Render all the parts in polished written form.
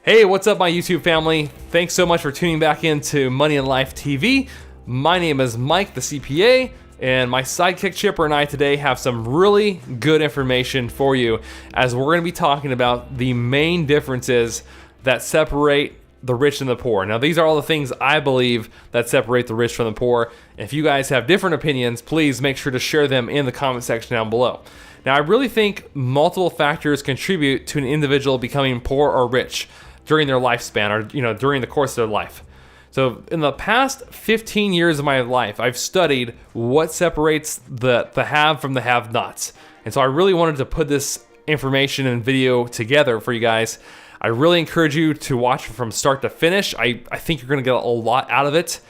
Hey, what's up, my YouTube family? Thanks so much for tuning back into Money and Life TV. My name is Mike, the CPA, and my sidekick Chipper and I today have some really good information for you as we're going to be talking about the main differences that separate the rich and the poor. Now, these are all the things I believe that separate the rich from the poor. If you guys have different opinions, please make sure to share them in the comment section down below. Now, I really think multiple factors contribute to an individual becoming poor or rich during their lifespan, or during the course of their life. So in the past 15 years of my life, I've studied what separates the have from the have-nots. And so I really wanted to put this information and video together for you guys. I really encourage you to watch from start to finish. I think you're gonna get a lot out of it.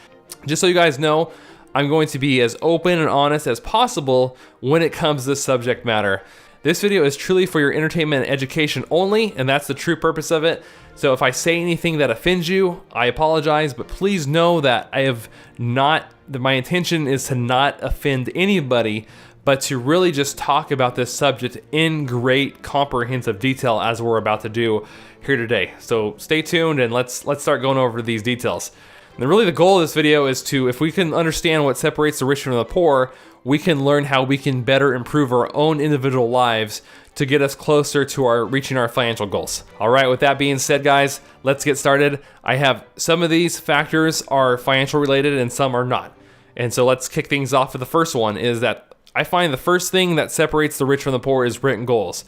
Just so you guys know, I'm going to be as open and honest as possible when it comes to this subject matter. This video is truly for your entertainment and education only, and that's the true purpose of it. So if I say anything that offends you, I apologize, but please know that my intention is to not offend anybody, but to really just talk about this subject in great comprehensive detail as we're about to do here today. So stay tuned and let's start going over these details. And really the goal of this video is if we can understand what separates the rich from the poor, we can learn how we can better improve our own individual lives to get us closer to reaching our financial goals. All right, with that being said, guys, let's get started. I have some of these factors are financial related and some are not. And so let's kick things off with the first one is that I find the first thing that separates the rich from the poor is written goals.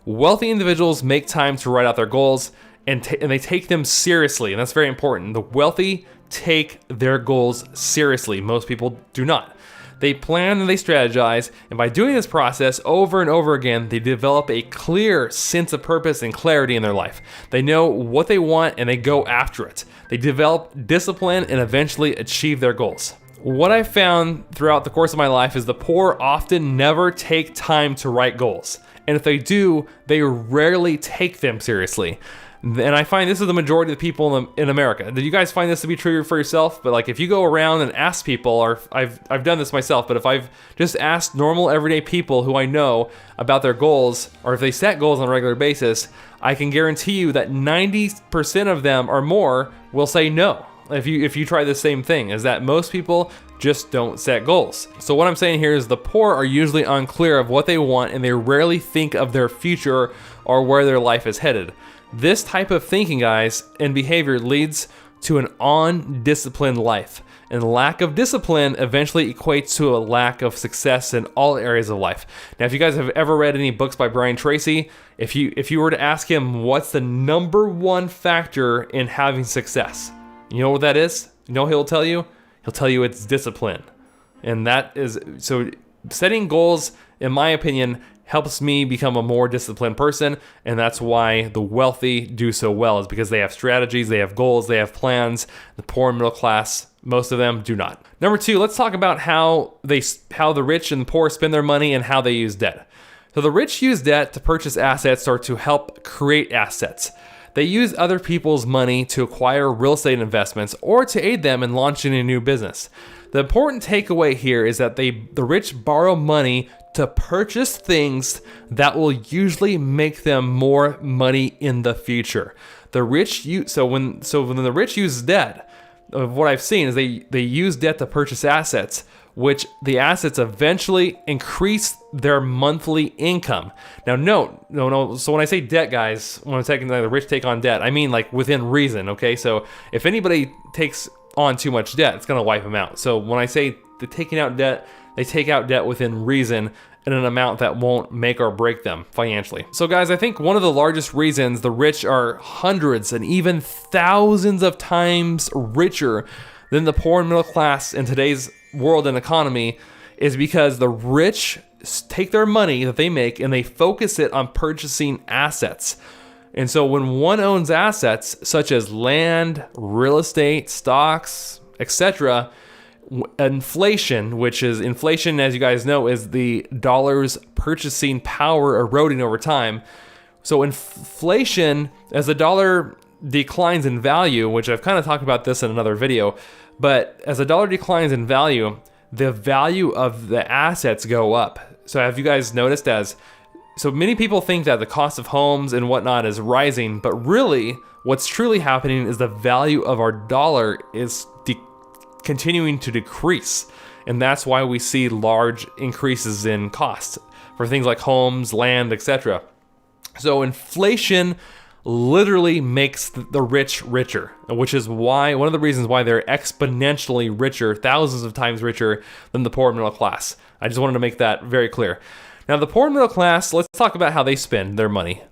Wealthy individuals make time to write out their goals and they take them seriously, and that's very important. The wealthy take their goals seriously. Most people do not. They plan and they strategize, and by doing this process over and over again, they develop a clear sense of purpose and clarity in their life. They know what they want and they go after it. They develop discipline and eventually achieve their goals. What I found throughout the course of my life is the poor often never take time to write goals. And if they do, they rarely take them seriously. And I find this is the majority of the people in America. Did you guys find this to be true for yourself? But like if you go around and ask people, or I've done this myself, but if I've just asked normal everyday people who I know about their goals, or if they set goals on a regular basis, I can guarantee you that 90% of them or more will say no. If you try the same thing, is that most people just don't set goals. So what I'm saying here is the poor are usually unclear of what they want and they rarely think of their future or where their life is headed. This type of thinking, guys, and behavior leads to an undisciplined life. And lack of discipline eventually equates to a lack of success in all areas of life. Now, if you guys have ever read any books by Brian Tracy, if you were to ask him what's the number one factor in having success, you know what that is? You know what he'll tell you? He'll tell you it's discipline. And that is, so setting goals, in my opinion, helps me become a more disciplined person, and that's why the wealthy do so well, is because they have strategies, they have goals, they have plans. The poor and middle class, most of them do not. Number two, let's talk about how the rich and the poor spend their money and how they use debt. So the rich use debt to purchase assets or to help create assets. They use other people's money to acquire real estate investments or to aid them in launching a new business. The important takeaway here is that the rich borrow money to purchase things that will usually make them more money in the future. The rich when the rich use debt, what I've seen is they use debt to purchase assets, which the assets eventually increase their monthly income. Now, no. So when I say debt, guys, when I'm taking the rich take on debt, I mean like within reason. Okay, so if anybody takes on too much debt, it's gonna wipe them out. So when I say they're taking out debt, they take out debt within reason in an amount that won't make or break them financially. So guys, I think one of the largest reasons the rich are hundreds and even thousands of times richer than the poor and middle class in today's world and economy is because the rich take their money that they make and they focus it on purchasing assets. And so when one owns assets such as land, real estate, stocks, etc., inflation, as you guys know, is the dollar's purchasing power eroding over time. So inflation, as the dollar declines in value, which I've kind of talked about this in another video, but as the dollar declines in value, the value of the assets go up. So have you guys noticed so many people think that the cost of homes and whatnot is rising, but really What's truly happening is the value of our dollar is continuing to decrease. And that's why we see large increases in costs for things like homes, land, etc. So inflation literally makes the rich richer, which is why one of the reasons why they're exponentially richer, thousands of times richer than the poor middle class. I just wanted to make that very clear. Now, the poor middle class, let's talk about how they spend their money.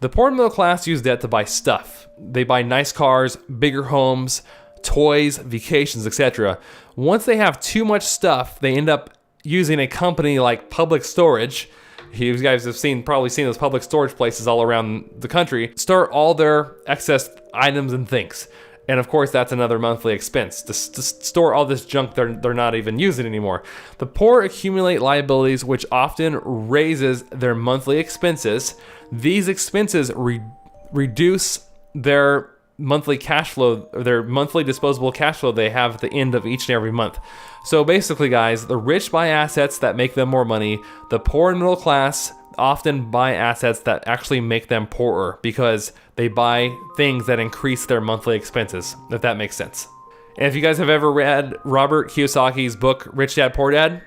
The poor middle class use debt to buy stuff. They buy nice cars, bigger homes, toys, vacations, etc. Once they have too much stuff, they end up using a company like Public Storage. You guys have probably seen those public storage places all around the country, store all their excess items and things. And of course, that's another monthly expense to store all this junk they're not even using anymore. The poor accumulate liabilities, which often raises their monthly expenses. These expenses reduce their monthly cash flow, their monthly disposable cash flow they have at the end of each and every month. So basically, guys, the rich buy assets that make them more money. The poor and middle class often buy assets that actually make them poorer because they buy things that increase their monthly expenses, if that makes sense. And if you guys have ever read Robert Kiyosaki's book, Rich Dad, Poor Dad,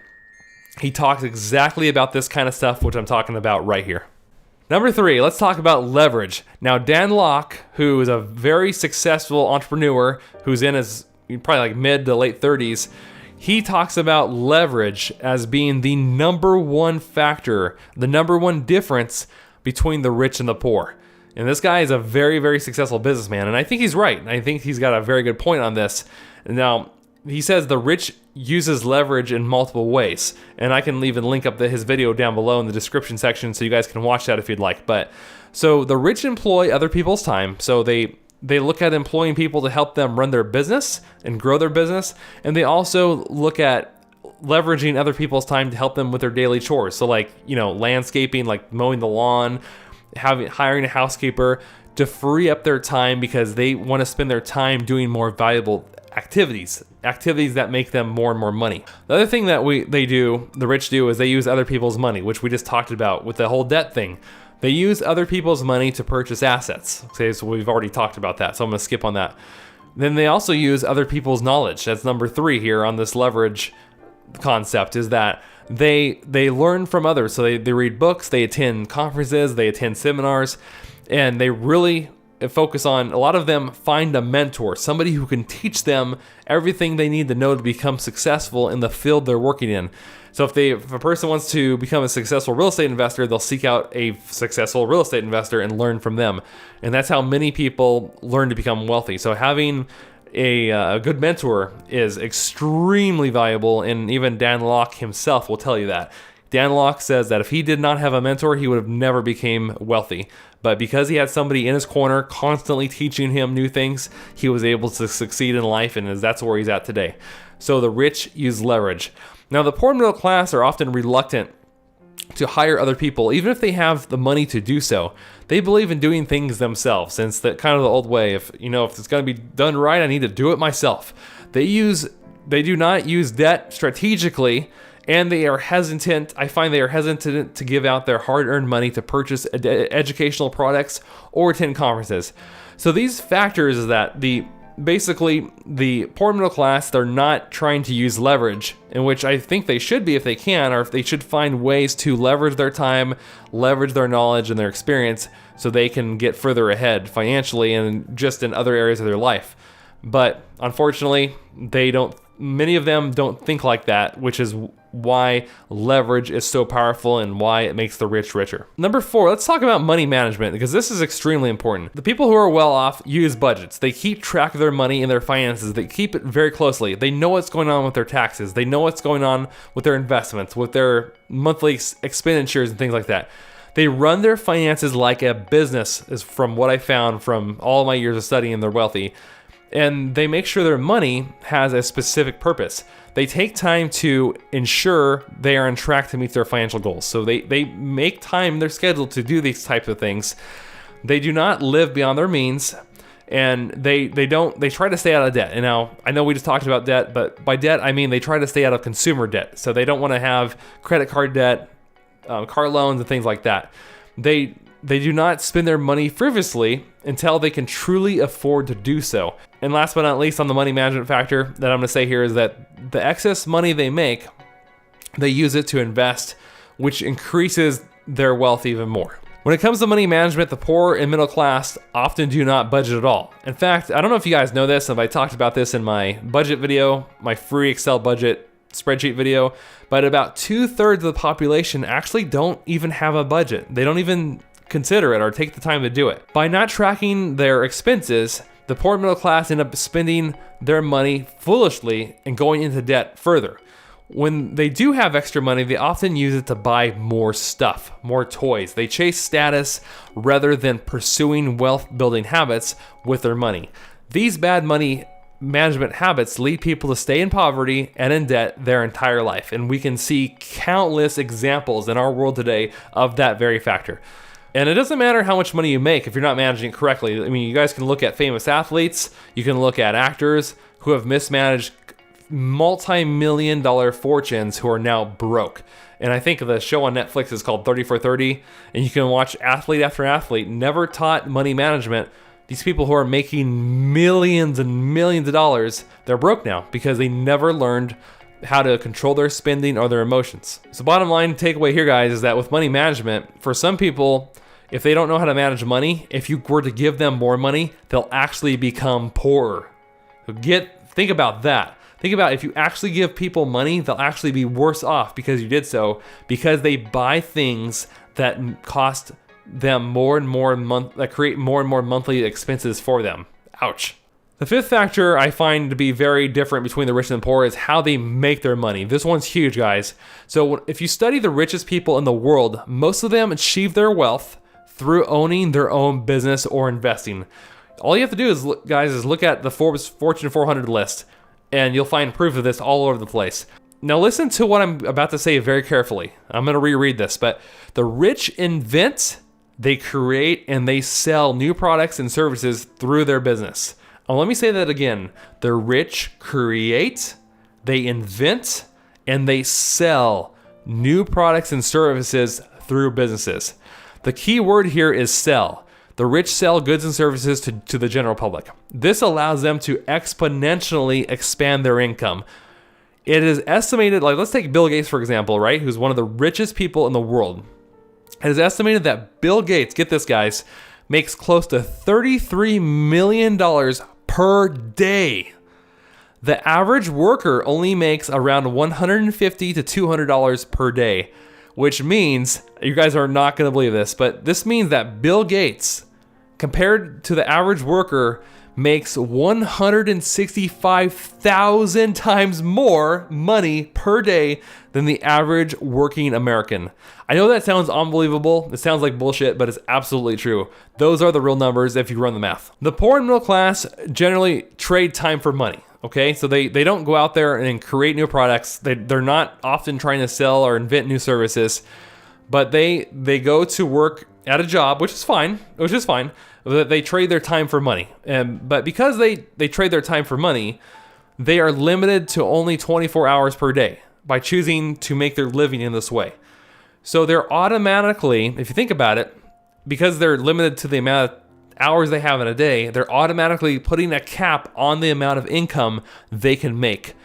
he talks exactly about this kind of stuff, which I'm talking about right here. Number 3, let's talk about leverage. Now, Dan Lok, who is a very successful entrepreneur who's in his probably like mid to late 30s, he talks about leverage as being the number one factor, the number one difference between the rich and the poor. And this guy is a very, very successful businessman, and I think he's right. I think he's got a very good point on this. Now, he says the rich uses leverage in multiple ways, and I can even link up his video down below in the description section so you guys can watch that if you'd like. But so the rich employ other people's time, so they look at employing people to help them run their business and grow their business, and they also look at leveraging other people's time to help them with their daily chores. So like, landscaping, like mowing the lawn, hiring a housekeeper to free up their time because they want to spend their time doing more valuable activities that make them more and more money. The other thing that the rich do is they use other people's money, which we just talked about with the whole debt thing. They use other people's money to purchase assets. Okay, so we've already talked about that, so I'm going to skip on that. Then they also use other people's knowledge. That's number 3 here on this leverage concept, is that they learn from others. So they read books, they attend conferences, they attend seminars, and they really focus on, a lot of them find a mentor, somebody who can teach them everything they need to know to become successful in the field they're working in. So if a person wants to become a successful real estate investor, they'll seek out a successful real estate investor and learn from them. And that's how many people learn to become wealthy. So having a good mentor is extremely valuable, and even Dan Lok himself will tell you that. Dan Lok says that if he did not have a mentor, he would have never became wealthy. But because he had somebody in his corner constantly teaching him new things, he was able to succeed in life, and that's where he's at today. So the rich use leverage. Now, the poor middle class are often reluctant to hire other people, even if they have the money to do so. They believe in doing things themselves, and it's kind of the old way. If it's going to be done right, I need to do it myself. They do not use debt strategically, and they are hesitant. I find they are hesitant to give out their hard-earned money to purchase educational products or attend conferences. So these factors is that basically the poor middle class, they're not trying to use leverage, in which I think they should be if they can, or if they should find ways to leverage their time, leverage their knowledge and their experience so they can get further ahead financially and just in other areas of their life. But unfortunately, many of them don't think like that, which is why leverage is so powerful and why it makes the rich richer. Number 4, let's talk about money management, because this is extremely important. The people who are well off use budgets. They keep track of their money and their finances. They keep it very closely. They know what's going on with their taxes. They know what's going on with their investments, with their monthly expenditures and things like that. They run their finances like a business, is from what I found from all my years of studying. They're wealthy. And they make sure their money has a specific purpose. They take time to ensure they are on track to meet their financial goals. So they make time in their schedule to do these types of things. They do not live beyond their means, and they try to stay out of debt. And now, I know we just talked about debt, but by debt, I mean they try to stay out of consumer debt. So they don't want to have credit card debt, car loans, and things like that. They they do not spend their money frivolously until they can truly afford to do so. And last but not least, on the money management factor that I'm going to say here is that the excess money they make, they use it to invest, which increases their wealth even more. When it comes to money management, the poor and middle class often do not budget at all. In fact, I don't know if you guys know this, if I talked about this in my budget video, my free Excel budget spreadsheet video, but about 2/3 of the population actually don't even have a budget. They don't even consider it or take the time to do it. By not tracking their expenses, the poor and middle class end up spending their money foolishly and going into debt further. When they do have extra money, they often use it to buy more stuff, more toys. They chase status rather than pursuing wealth-building habits with their money. These bad money management habits lead people to stay in poverty and in debt their entire life. And we can see countless examples in our world today of that very factor. And it doesn't matter how much money you make if you're not managing it correctly. I mean, you guys can look at famous athletes, you can look at actors who have mismanaged multi-million-dollar fortunes who are now broke. And I think the show on Netflix is called 30 for 30, and you can watch athlete after athlete never taught money management. These people who are making millions and millions of dollars, they're broke now because they never learned how to control their spending or their emotions. So bottom line takeaway here, guys, is that with money management, for some people, if they don't know how to manage money, if you were to give them more money, they'll actually become poorer. Think about that. Think about if you actually give people money, they'll actually be worse off because you did so, because they buy things that cost them more and more that create more and more monthly expenses for them. Ouch. The fifth factor I find to be very different between the rich and the poor is how they make their money. This one's huge, guys. So if you study the richest people in the world, most of them achieve their wealth through owning their own business or investing. All you have to do is, guys, is look at the Forbes Fortune 400 list, and you'll find proof of this all over the place. Now listen to what I'm about to say very carefully. I'm going to reread this, but the rich invent, they create, and they sell new products and services through their business. Now let me say that again. The rich create, they invent, and they sell new products and services through businesses. The key word here is sell. The rich sell goods and services to the general public. This allows them to exponentially expand their income. It is estimated, like let's take Bill Gates for example, right? Who's one of the richest people in the world. It is estimated that Bill Gates, get this guys, makes close to $33 million per day. The average worker only makes around $150 to $200 per day, which means, you guys are not going to believe this, but this means that Bill Gates, compared to the average worker, makes 165,000 times more money per day than the average working American. I know that sounds unbelievable. It sounds like bullshit, but it's absolutely true. Those are the real numbers if you run the math. The poor and middle class generally trade time for money. Okay, so they don't go out there and create new products. They're not often trying to sell or invent new services, but they go to work at a job, which is fine. They trade their time for money. But because they trade their time for money, they are limited to only 24 hours per day by choosing to make their living in this way. So they're automatically, if you think about it, because they're limited to the amount of hours they have in a day, they're automatically putting a cap on the amount of income they can make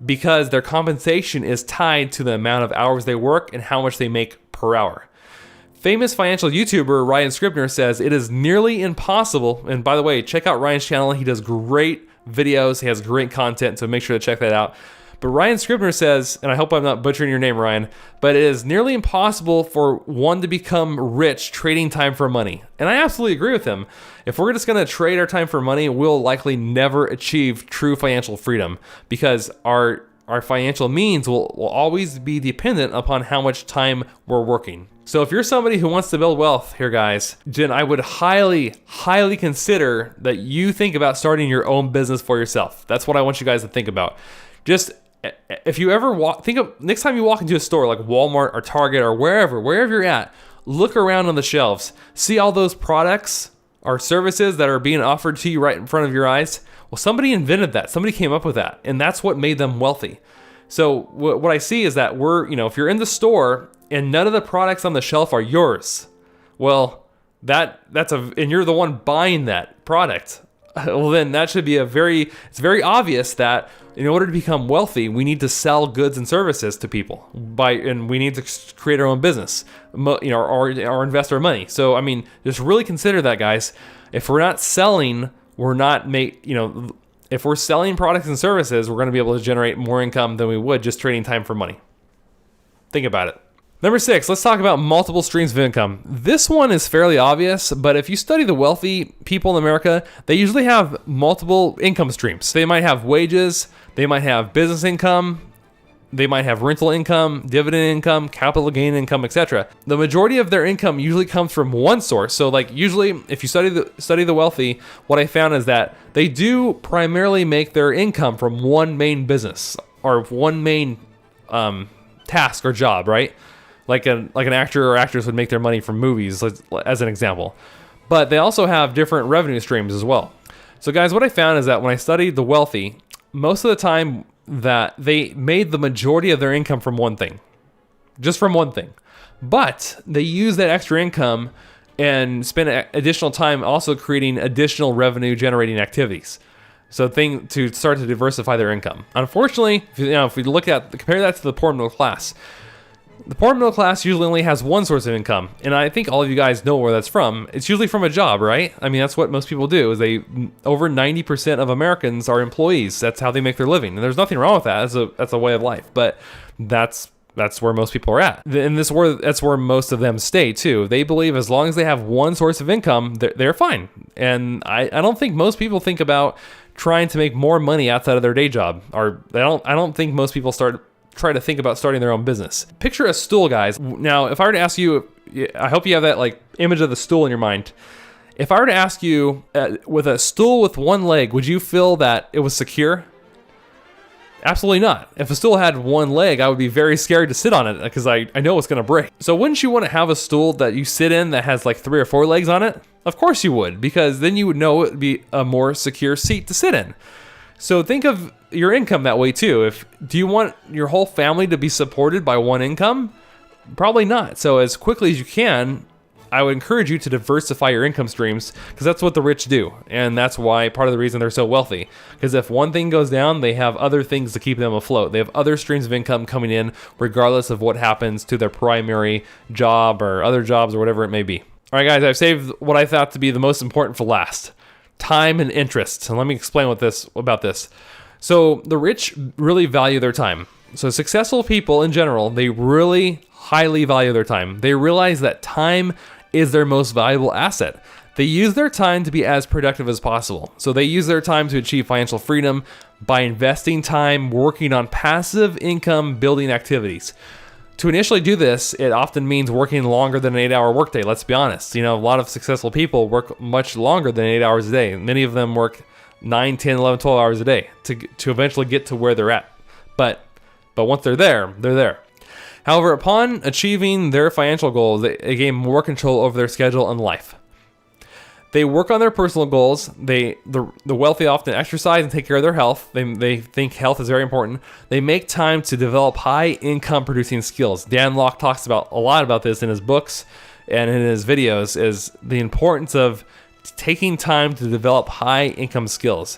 because their compensation is tied to the amount of hours they work and how much they make per hour. Famous financial YouTuber Ryan Scribner says it is nearly impossible, and by the way, check out Ryan's channel. He does great videos. He has great content, so make sure to check that out. But Ryan Scribner says, and I hope I'm not butchering your name, Ryan, but it is nearly impossible for one to become rich trading time for money. And I absolutely agree with him. If we're just going to trade our time for money, we'll likely never achieve true financial freedom because our financial means will always be dependent upon how much time we're working. So if you're somebody who wants to build wealth here, guys, then I would highly, highly consider that you think about starting your own business for yourself. That's what I want you guys to think about. Just if you ever next time you walk into a store like Walmart or Target or wherever you're at, look around on the shelves, see all those products or services that are being offered to you right in front of your eyes. Well, somebody invented that. Somebody came up with that, and that's what made them wealthy. So what I see is that if you're in the store and none of the products on the shelf are yours, well, and you're the one buying that product, well, then that should be it's very obvious that in order to become wealthy, we need to sell goods and services to people and we need to create our own business, or invest our money. So, I mean, just really consider that, guys. If we're not selling, if we're selling products and services, we're going to be able to generate more income than we would just trading time for money. Think about it. Number 6, let's talk about multiple streams of income. This one is fairly obvious, but if you study the wealthy people in America, they usually have multiple income streams. They might have wages, they might have business income, they might have rental income, dividend income, capital gain income, etc. The majority of their income usually comes from one source. So like usually if you study the wealthy, what I found is that they do primarily make their income from one main business or one main task or job, right? Like an actor or actress would make their money from movies, as an example. But they also have different revenue streams as well. So guys, what I found is that when I studied the wealthy, most of the time that they made the majority of their income from one thing. Just from one thing. But they use that extra income and spend additional time also creating additional revenue generating activities. So to start to diversify their income. Unfortunately, if we compare that to the poor middle class, the poor middle class usually only has one source of income, and I think all of you guys know where that's from. It's usually from a job, right? I mean, that's what most people do. Over 90% of Americans are employees. That's how they make their living, and there's nothing wrong with that. That's a way of life, but that's where most people are at, and that's where most of them stay too. They believe as long as they have one source of income, they're fine. And I don't think most people think about trying to make more money outside of their day job, or I don't think most people try to think about starting their own business. Picture a stool, guys. Now, if I were to ask you, I hope you have that like image of the stool in your mind. If I were to ask you, with a stool with one leg, would you feel that it was secure? Absolutely not. If a stool had one leg, I would be very scared to sit on it because I know it's going to break. So wouldn't you want to have a stool that you sit in that has like 3 or 4 legs on it? Of course you would, because then you would know it would be a more secure seat to sit in. So think of your income that way too. Do you want your whole family to be supported by one income? Probably not. So as quickly as you can, I would encourage you to diversify your income streams, because that's what the rich do. And that's why part of the reason they're so wealthy. Because if one thing goes down, they have other things to keep them afloat. They have other streams of income coming in regardless of what happens to their primary job or other jobs or whatever it may be. All right, guys, I've saved what I thought to be the most important for last. Time and interest. And let me explain about this. So the rich really value their time. So successful people in general, they really highly value their time. They realize that time is their most valuable asset. They use their time to be as productive as possible. So they use their time to achieve financial freedom by investing time working on passive income building activities. To initially do this, it often means working longer than an 8-hour workday. Let's be honest. A lot of successful people work much longer than 8 hours a day. Many of them work 9, 10, 11, 12 hours a day to eventually get to where they're at. But once they're there, they're there. However, upon achieving their financial goals, they gain more control over their schedule and life. They work on their personal goals. The wealthy often exercise and take care of their health. They think health is very important. They make time to develop high income producing skills. Dan Lok talks a lot about this in his books and in his videos, is the importance of taking time to develop high income skills.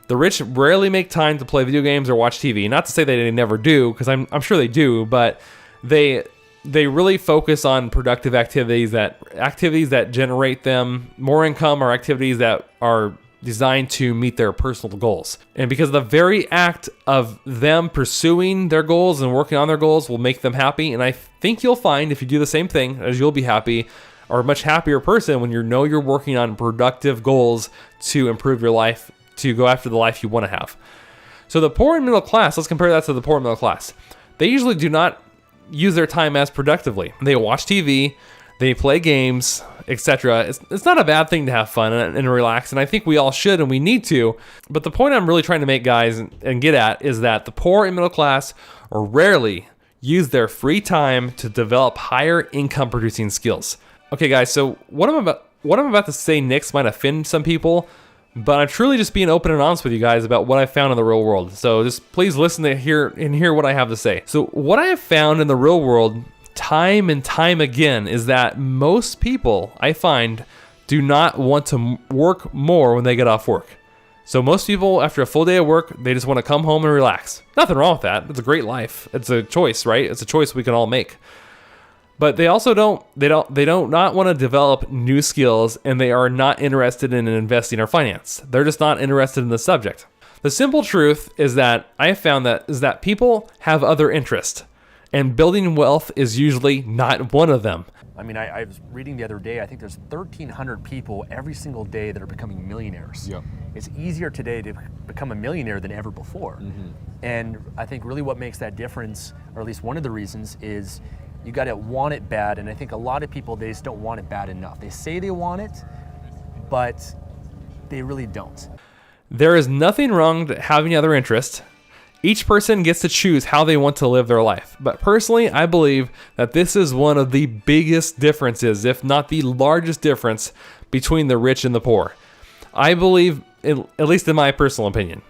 The rich rarely make time to play video games or watch TV. Not to say that they never do, because I'm sure they do, but they really focus on productive activities that generate them more income, or activities that are designed to meet their personal goals. And because the very act of them pursuing their goals and working on their goals will make them happy. And I think you'll find if you do the same thing, as you'll be happy, or a much happier person when you're working on productive goals to improve your life, to go after the life you want to have. So the poor and middle class, let's compare that to the poor and middle class. They usually do not use their time as productively. They watch TV, they play games, etc. It's not a bad thing to have fun and relax, and I think we all should and we need to. But the point I'm really trying to make, guys, and get at is that the poor and middle class rarely use their free time to develop higher income producing skills. Okay, guys, so what I'm about to say next might offend some people, but I'm truly just being open and honest with you guys about what I found in the real world. So just please listen to hear what I have to say. So what I have found in the real world, time and time again is that most people, I find, do not want to work more when they get off work. So most people, after a full day of work, they just want to come home and relax. Nothing wrong with that. It's a great life. It's a choice, right? It's a choice we can all make. But they also don't not want to develop new skills, and they are not interested in investing or finance. They're just not interested in the subject. The simple truth is that I have found that people have other interests, and building wealth is usually not one of them. I mean, I was reading the other day, I think there's 1,300 people every single day that are becoming millionaires. Yep. It's easier today to become a millionaire than ever before. And I think really what makes that difference, or at least one of the reasons, is you got to want it bad. And I think a lot of people, they just don't want it bad enough. They say they want it, but they really don't. There is nothing wrong with having other interests. Each person gets to choose how they want to live their life. But personally, I believe that this is one of the biggest differences, if not the largest difference, between the rich and the poor. I believe, at least in my personal opinion,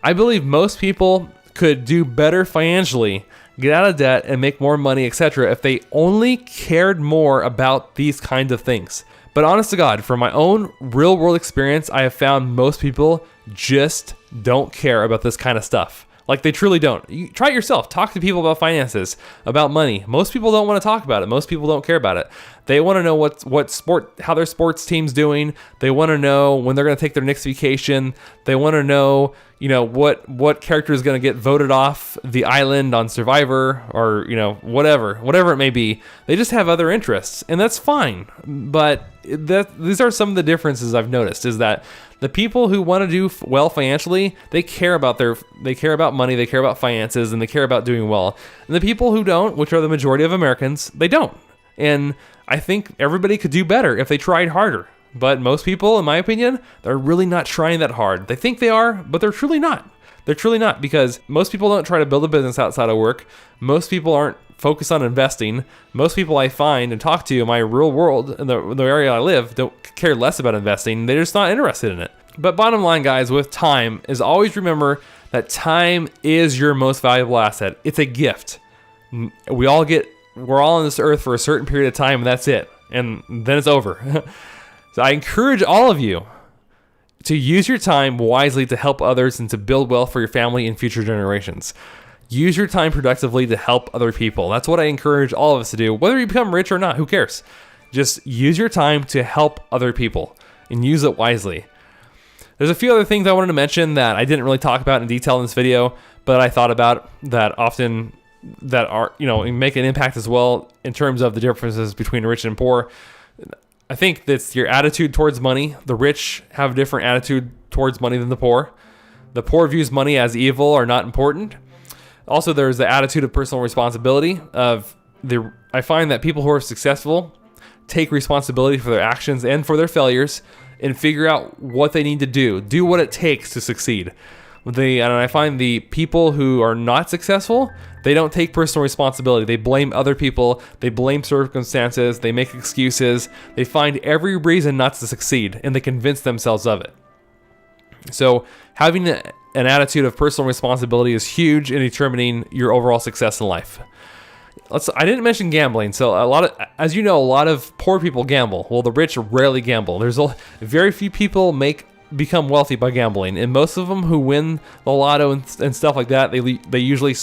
I believe most people could do better financially, get out of debt, and make more money, etc., if they only cared more about these kinds of things. But honest to God, from my own real world experience, I have found most people just don't care about this kind of stuff. Like, they truly don't. You try it yourself. Talk to people about finances, about money. Most people don't want to talk about it. Most people don't care about it. They want to know how their sports team's doing. They want to know when they're going to take their next vacation. They want to know, what character is going to get voted off the island on Survivor, or, whatever it may be. They just have other interests, and that's fine. But these are some of the differences I've noticed, is that the people who want to do well financially, they care about money, they care about finances, and they care about doing well. And the people who don't, which are the majority of Americans, they don't. And I think everybody could do better if they tried harder. But most people, in my opinion, they're really not trying that hard. They think they are, but they're truly not. They're truly not, because most people don't try to build a business outside of work. Most people aren't focused on investing. Most people I find and talk to in my real world, in the area I live, don't care less about investing. They're just not interested in it. But bottom line, guys, with time, is always remember that time is your most valuable asset. It's a gift. We're all on this earth for a certain period of time, and that's it. And then it's over. So I encourage all of you to use your time wisely to help others and to build wealth for your family and future generations. Use your time productively to help other people. That's what I encourage all of us to do. Whether you become rich or not, who cares? Just use your time to help other people and use it wisely. There's a few other things I wanted to mention that I didn't really talk about in detail in this video, but I thought about that often, that are, make an impact as well in terms of the differences between rich and poor. I think that's your attitude towards money. The rich have a different attitude towards money than the poor. The poor views money as evil or not important. Also, there's the attitude of personal responsibility. I find that people who are successful take responsibility for their actions and for their failures, and figure out what they need to do what it takes to succeed. And I find the people who are not successful, they don't take personal responsibility. They blame other people, they blame circumstances, they make excuses, they find every reason not to succeed, and they convince themselves of it. So having an attitude of personal responsibility is huge in determining your overall success in life. I didn't mention gambling. So a lot of poor people gamble. Well, the rich rarely gamble. There's very few people become wealthy by gambling, and most of them who win the lotto and stuff like that, they usually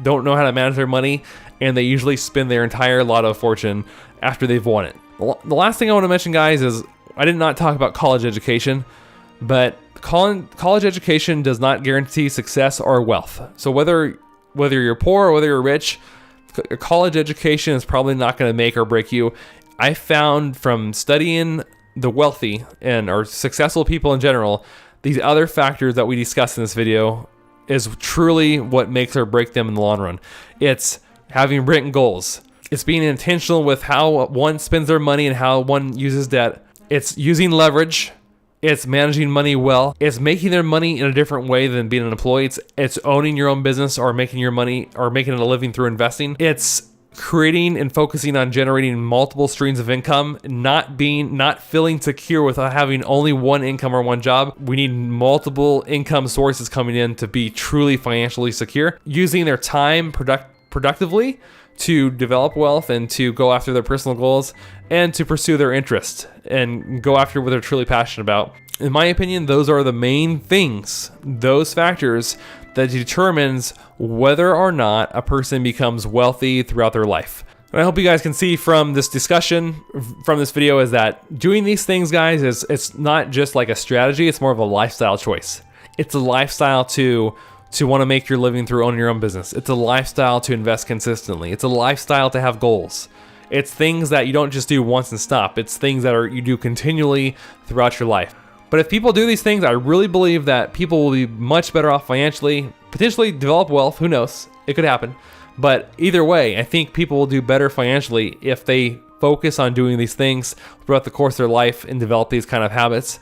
don't know how to manage their money, and they usually spend their entire lotto fortune after they've won it. The last thing I want to mention, guys, is I did not talk about college education, but college education does not guarantee success or wealth. So whether you're poor or whether you're rich, a college education is probably not going to make or break you. I found from studying the wealthy or successful people in general, these other factors that we discussed in this video is truly what makes or break them in the long run. It's having written goals. It's being intentional with how one spends their money and how one uses debt. It's using leverage. It's managing money well. It's making their money in a different way than being an employee. It's owning your own business or making your money or making it a living through investing. It's creating and focusing on generating multiple streams of income, not feeling secure with having only one income or one job. We need multiple income sources coming in to be truly financially secure. Using their time productively to develop wealth and to go after their personal goals and to pursue their interests and go after what they're truly passionate about. In my opinion, those are the main things, those factors that determines whether or not a person becomes wealthy throughout their life. And I hope you guys can see from this discussion, from this video, is that doing these things, guys, it's not just like a strategy, it's more of a lifestyle choice. It's a lifestyle to want to make your living through owning your own business. It's a lifestyle to invest consistently. It's a lifestyle to have goals. It's things that you don't just do once and stop. It's things that you do continually throughout your life. But if people do these things, I really believe that people will be much better off financially, potentially develop wealth, who knows, it could happen. But either way, I think people will do better financially if they focus on doing these things throughout the course of their life and develop these kind of habits.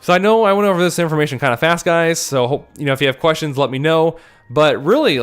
So I know I went over this information kind of fast, guys, so hope, if you have questions, let me know. But really,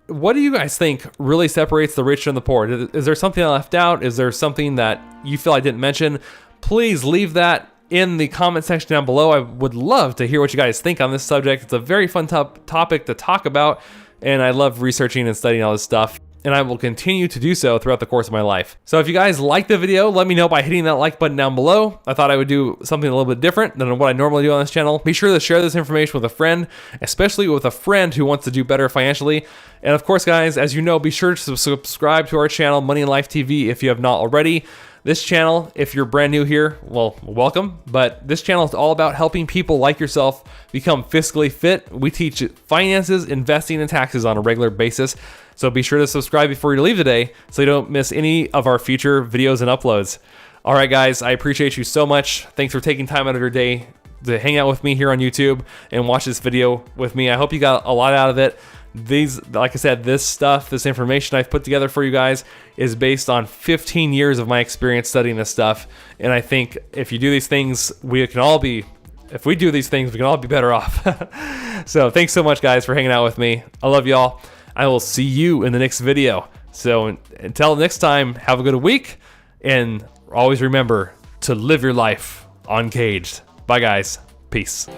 what do you guys think really separates the rich and the poor? Is there something I left out? Is there something that you feel I didn't mention? Please leave that in the comment section down below. I would love to hear what you guys think on this subject. It's a very fun topic to talk about, and I love researching and studying all this stuff, and I will continue to do so throughout the course of my life. So if you guys like the video, let me know by hitting that like button down below. I thought I would do something a little bit different than what I normally do on this channel. Be sure to share this information with a friend, especially with a friend who wants to do better financially. And of course, guys, as you know, be sure to subscribe to our channel, Money and Life TV, if you have not already. This channel, if you're brand new here, well, welcome. But this channel is all about helping people like yourself become fiscally fit. We teach finances, investing, and taxes on a regular basis. So be sure to subscribe before you leave today so you don't miss any of our future videos and uploads. All right, guys, I appreciate you so much. Thanks for taking time out of your day to hang out with me here on YouTube and watch this video with me. I hope you got a lot out of it. Like I said, this information I've put together for you guys is based on 15 years of my experience studying this stuff. And I think if you do these things, if we do these things, we can all be better off. So thanks so much, guys, for hanging out with me. I love y'all. I will see you in the next video. So until next time, have a good week. And always remember to live your life uncaged. Bye, guys. Peace.